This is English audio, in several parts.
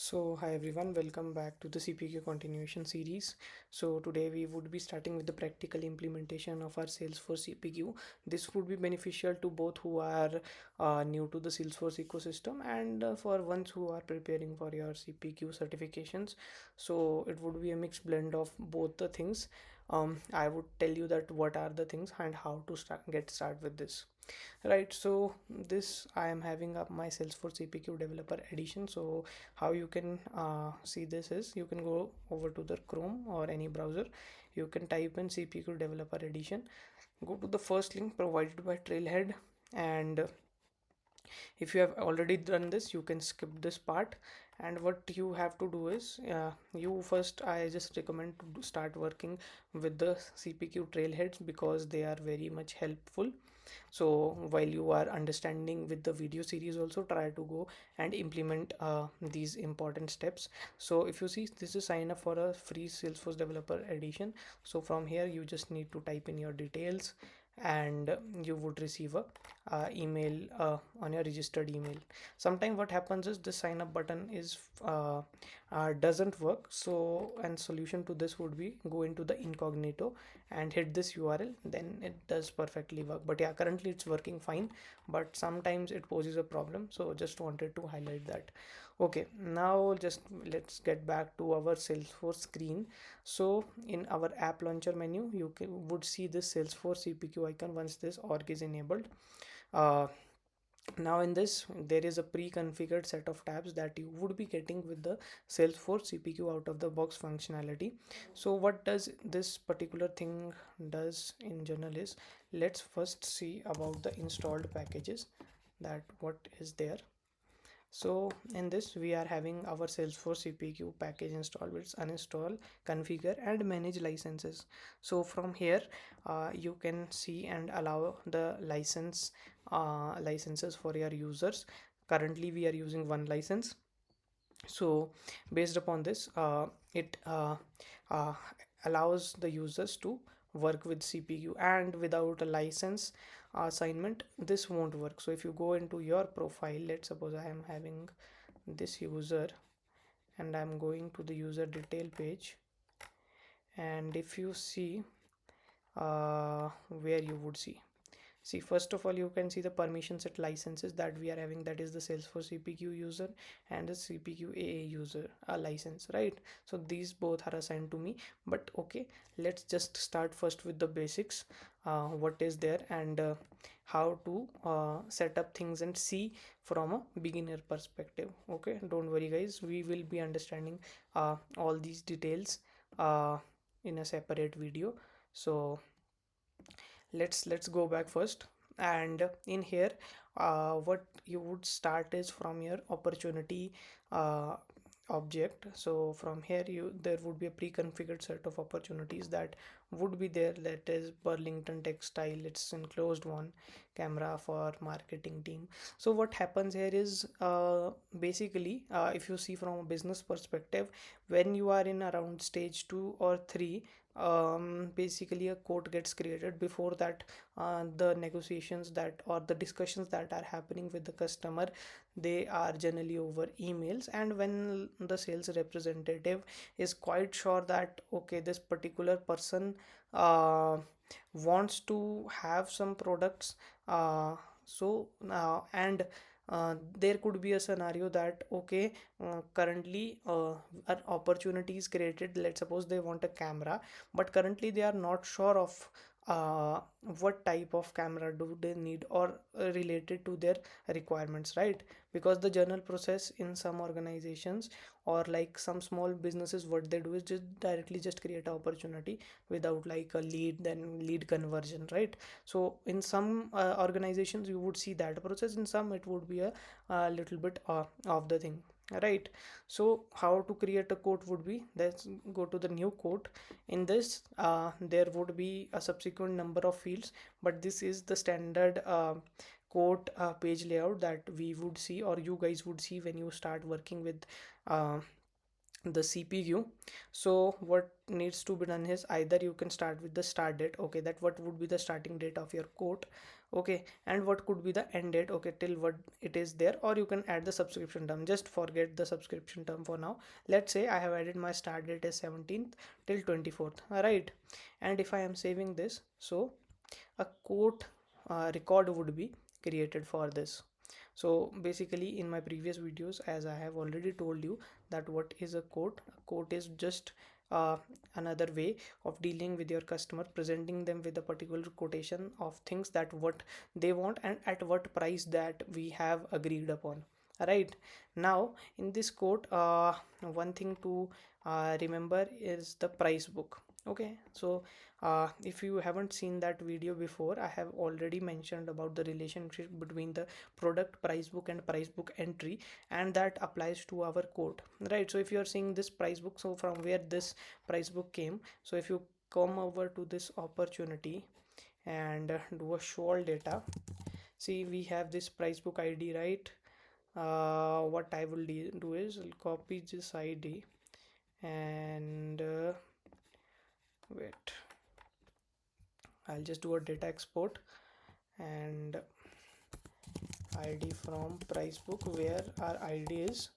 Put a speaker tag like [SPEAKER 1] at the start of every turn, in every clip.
[SPEAKER 1] So hi everyone, welcome back to the CPQ continuation series. So today we would be starting with the practical implementation of our Salesforce CPQ. This would be beneficial to both who are new to the Salesforce ecosystem and for ones who are preparing for your CPQ certifications. So it would be a mixed blend of both the things. I would tell you that what are the things and how to get started with this. Right, so this I am having up my Salesforce CPQ developer edition. So how you can see this is you can go over to the Chrome or any browser. You can type in CPQ developer edition, go to the first link provided by Trailhead, and if you have already done this you can skip this part. And what you have to do is you first, I just recommend to start working with the CPQ trailheads because they are very much helpful. So while you are understanding with the video series, also try to go and implement these important steps. So if you see, this is sign up for a free Salesforce developer edition. So from here you just need to type in your details, and you would receive a email on your registered email. Sometime what happens is the sign up button is doesn't work. So and solution to this would be go into the incognito and hit this URL, then it does perfectly work. But yeah, currently it's working fine, but sometimes it poses a problem, so just wanted to highlight that. Okay, now just let's get back to our Salesforce screen. So in our app launcher menu would see this Salesforce CPQ icon once this org is enabled. uh, Now in this there is a pre-configured set of tabs that you would be getting with the Salesforce CPQ out of the box functionality. So what does this particular thing does in general is, let's first see about the installed packages, that what is there. So in this we are having our Salesforce CPQ package installed, which uninstall, configure and manage licenses. So from here you can see and allow the licenses for your users. Currently we are using one license. So based upon this it uh, allows the users to work with CPQ, and without a license assignment this won't work. So if you go into your profile, let's suppose I am having this user and I'm going to the user detail page, and if you see where you would see, first of all you can see the permission set licenses that we are having, that is the Salesforce CPQ user and the CPQ AA user license, right? So these both are assigned to me. But okay, let's just start first with the basics, what is there and how to set up things and see from a beginner perspective. Okay, don't worry guys, we will be understanding all these details uh, in a separate video. So let's go back first. And in here what you would start is from your opportunity uh, object. So from here there would be a pre-configured set of opportunities that would be there, that is Burlington Textile, it's enclosed one, camera for marketing team. So what happens here is basically if you see from a business perspective, when you are in around stage 2 or 3, basically a quote gets created. Before that the negotiations that or the discussions that are happening with the customer, they are generally over emails. And when the sales representative is quite sure that okay, this particular person uh, wants to have some products, and there could be a scenario that okay, currently an opportunity is created. Let's suppose they want a camera, but currently they are not sure of uh, what type of camera do they need, or related to their requirements, right? Because the journal process in some organizations or like some small businesses, what they do is just directly just create an opportunity without like a lead, then lead conversion, right? So in some organizations you would see that process, in some it would be a little bit of the thing, right? So how to create a quote would be, let's go to the new quote. In this there would be a subsequent number of fields, but this is the standard quote page layout that we would see, or you guys would see when you start working with uh, the CPQ. So what needs to be done is, either you can start with the start date, okay, that what would be the starting date of your quote, Okay, and what could be the end date, okay, till what it is there, or you can add the subscription term. Just forget the subscription term for now. Let's say I have added my start date as 17th till 24th, right? And if I am saving this, so a quote record would be created for this. So basically in my previous videos, as I have already told you that what is a quote. A quote is just uh, another way of dealing with your customer, presenting them with a particular quotation of things that what they want and at what price that we have agreed upon. Right, now in this quote, one thing to remember is the price book. Okay, so if you haven't seen that video before, I have already mentioned about the relationship between the product price book and price book entry, and that applies to our quote, right? So if you are seeing this price book, so from where this price book came, so if you come over to this opportunity and do a show all data, see we have this price book id, right? What I will do is I'll copy this id and wait, I'll just do a data export and id from price book where our id is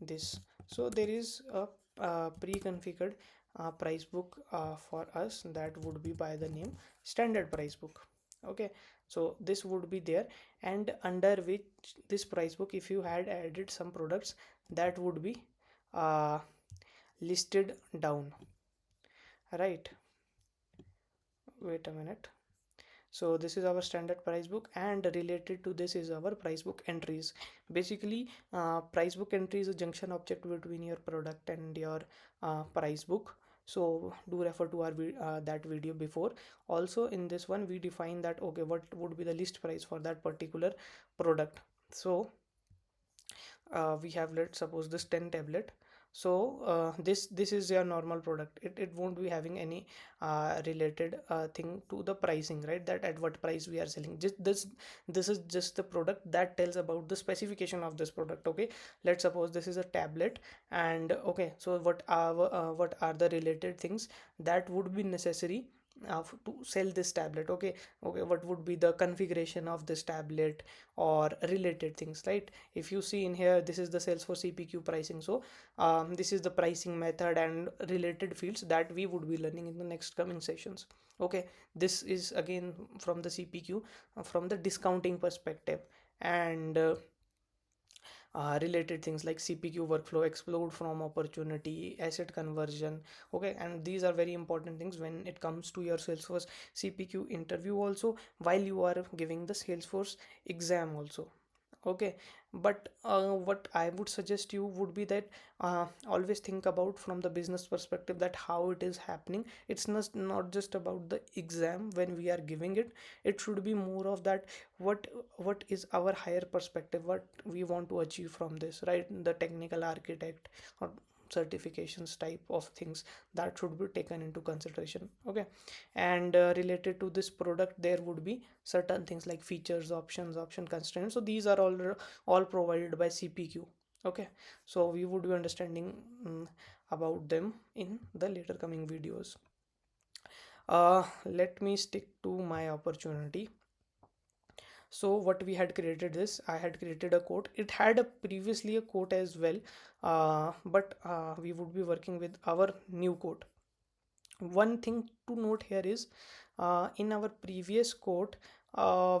[SPEAKER 1] this. So there is a pre-configured price book for us that would be by the name standard price book. Okay, so this would be there, and under which this price book, if you had added some products, that would be uh, listed down, right? Wait a minute. So this is our standard price book, and related to this is our price book entries. Basically price book entry is a junction object between your product and your price book. So do refer to our that video before. Also in this one we define that, okay, what would be the list price for that particular product. So we have, let's suppose, this 10 tablet. So this is your normal product. It won't be having any related thing to the pricing, right? That at what price we are selling. Just this is just the product that tells about the specification of this product. Okay, let's suppose this is a tablet, and okay, so what are the related things that would be necessary to sell this tablet. Okay, okay, what would be the configuration of this tablet or related things, right? If you see in here, this is the Salesforce CPQ pricing. So this is the pricing method and related fields that we would be learning in the next coming sessions. Okay, this is again from the CPQ, from the discounting perspective, and related things like CPQ workflow, explode from opportunity, asset conversion. Okay, and these are very important things when it comes to your Salesforce CPQ interview also, while you are giving the Salesforce exam also. Okay, but what I would suggest you would be that always think about from the business perspective that how it is happening. It's not just about the exam when we are giving it. It should be more of that, what is our higher perspective, what we want to achieve from this, right? The technical architect or certifications type of things that should be taken into consideration. Okay, and related to this product, there would be certain things like features, options, option constraints. So these are all provided by CPQ. Okay, so we would be understanding about them in the later coming videos. Let me stick to my opportunity. So what we had created is, I had created a quote. It had a previously a quote as well, but we would be working with our new quote. One thing to note here is, in our previous quote,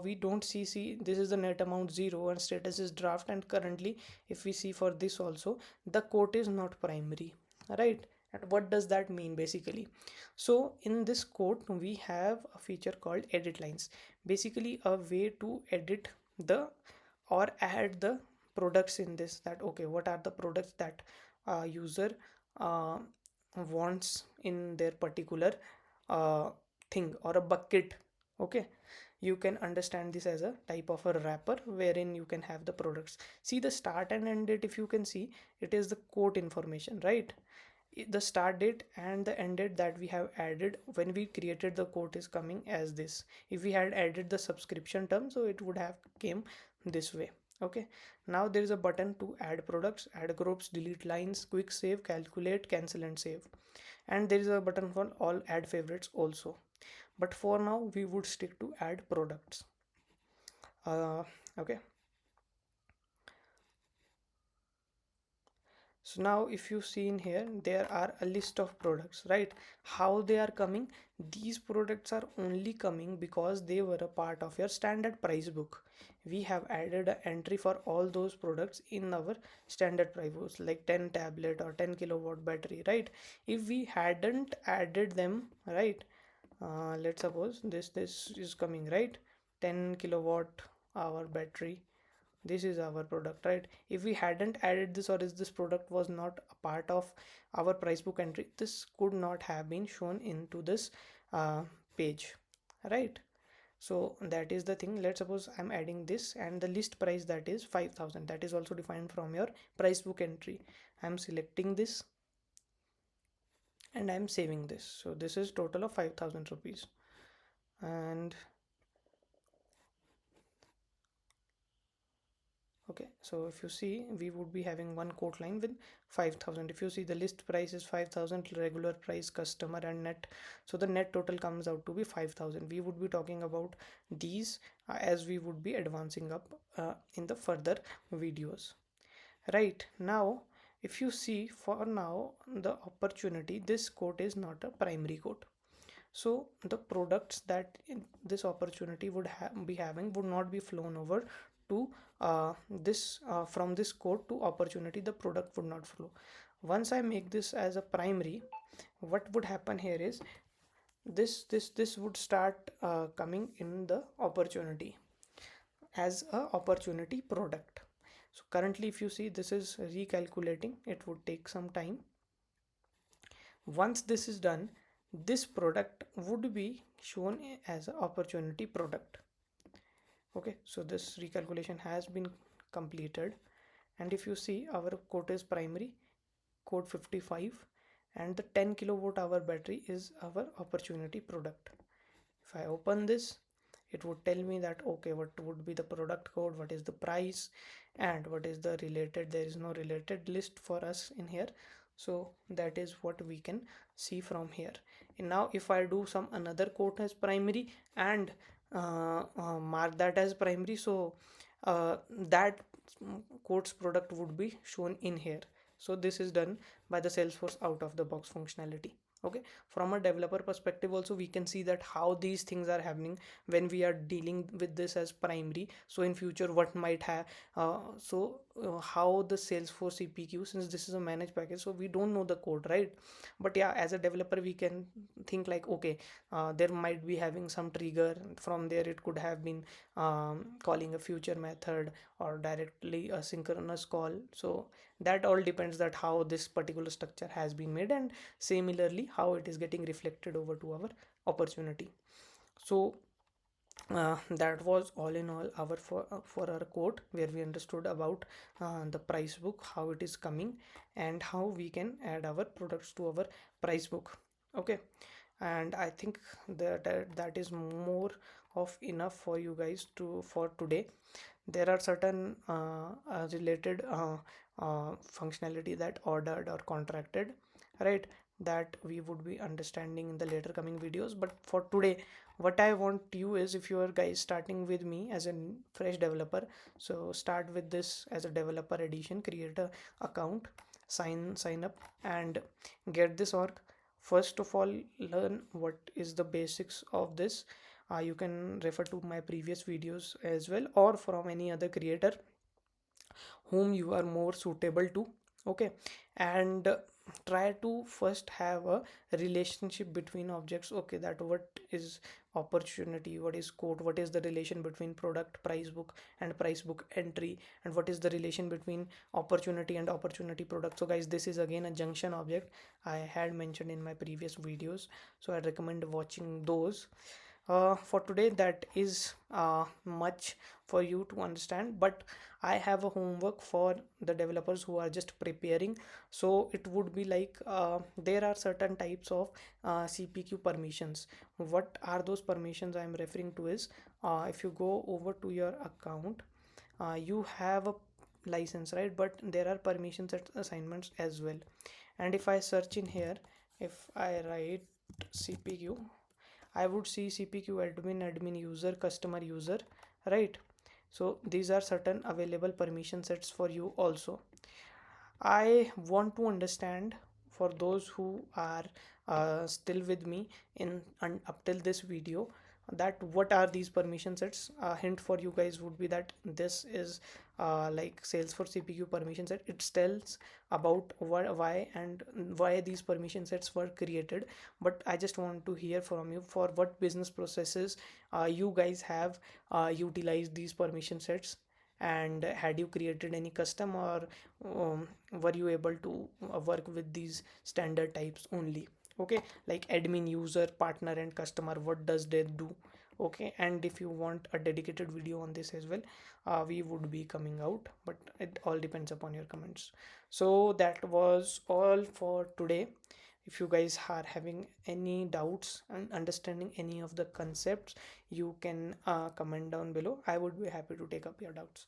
[SPEAKER 1] we don't see this is the net amount 0 and status is draft, and currently if we see for this also, the quote is not primary, right? And what does that mean basically? So in this quote we have a feature called edit lines, basically a way to edit the or add the products in this, that okay, what are the products that user uh, wants in their particular uh, thing or a bucket. Okay, you can understand this as a type of a wrapper wherein you can have the products. See the start and end date, if you can see, it is the quote information, right? The start date and the end date that we have added when we created the quote is coming as this. If we had added the subscription term, so it would have came this way. Okay, now there is a button to add products, add groups, delete lines, quick save, calculate, cancel and save, and there is a button for all add favorites also. But for now we would stick to add products. Okay. So now if you see in here, there are a list of products, right? How they are coming? These products are only coming because they were a part of your standard price book. We have added an entry for all those products in our standard price books, like 10 tablet or 10 kilowatt battery, right? If we hadn't added them, right? Let's suppose this is coming, right? 10 kilowatt hour battery, this is our product, right? If we hadn't added this, or if this product was not a part of our price book entry, this could not have been shown into this uh, page, right? So that is the thing. Let's suppose I'm adding this, and the list price, that is 5,000, that is also defined from your price book entry. I'm selecting this and I'm saving this. So this is total of 5,000 rupees. And okay, so if you see, we would be having one quote line with 5,000. If you see, the list price is 5,000, regular price, customer, and net, so the net total comes out to be 5,000. We would be talking about these as we would be advancing up in the further videos. Right now, if you see, for now, the opportunity, this quote is not a primary quote. So the products that in this opportunity would be having would not be flown over to this from this code to opportunity. The product would not flow. Once I make this as a primary, what would happen here is this would start coming in the opportunity as a opportunity product. So currently, if you see, this is recalculating, it would take some time. Once this is done, this product would be shown as an opportunity product. Okay, so this recalculation has been completed, and if you see, our quote is primary, code 55, and the 10 kilowatt hour battery is our opportunity product. If I open this, it would tell me that okay, what would be the product code, what is the price, and what is the related. There is no related list for us in here, so that is what we can see from here. And now if I do some another quote as primary and mark that as primary, so that quotes product would be shown in here. So this is done by the Salesforce out of the box functionality. Okay, from a developer perspective also, we can see that how these things are happening when we are dealing with this as primary. So in future, what might have how the Salesforce CPQ, since this is a managed package, so we don't know the code, right? But yeah, as a developer, we can think like, okay, there might be having some trigger from there. It could have been calling a future method or directly a synchronous call. So that all depends that how this particular structure has been made, and similarly how it is getting reflected over to our opportunity. So that was all in all our for our code, where we understood about the price book, how it is coming, and how we can add our products to our price book. Okay, and I think that is more of enough for you guys to for today. There are certain related functionality that ordered or contracted, right, that we would be understanding in the later coming videos. But for today, what I want you is, if you are guys starting with me as a fresh developer, so start with this as a developer edition, create a account, sign up, and get this org. First of all, learn what is the basics of this. You can refer to my previous videos as well, or from any other creator whom you are more suitable to. Okay, and try to first have a relationship between objects. Okay, that what is opportunity, what is code, what is the relation between product price book and price book entry, and what is the relation between opportunity and opportunity product. So guys, this is again a junction object I had mentioned in my previous videos, so I recommend watching those. For today, that is much for you to understand, but I have a homework for the developers who are just preparing. So it would be like, there are certain types of CPQ permissions. What are those permissions I am referring to is, if you go over to your account, you have a license, right? But there are permissions and assignments as well. And if I search in here, if I write CPQ, I would see CPQ admin, admin user, customer user, right? So these are certain available permission sets for you also. I want to understand, for those who are still with me in and up till this video, that what are these permission sets. A hint for you guys would be that this is like Salesforce CPQ permission set. It tells about why and why these permission sets were created. But I just want to hear from you, for what business processes you guys have utilized these permission sets, and had you created any custom, or were you able to work with these standard types only. Okay, like admin, user, partner, and customer, what does they do? Okay, and if you want a dedicated video on this as well, we would be coming out, but it all depends upon your comments. So that was all for today. If you guys are having any doubts and understanding any of the concepts, you can comment down below. I would be happy to take up your doubts.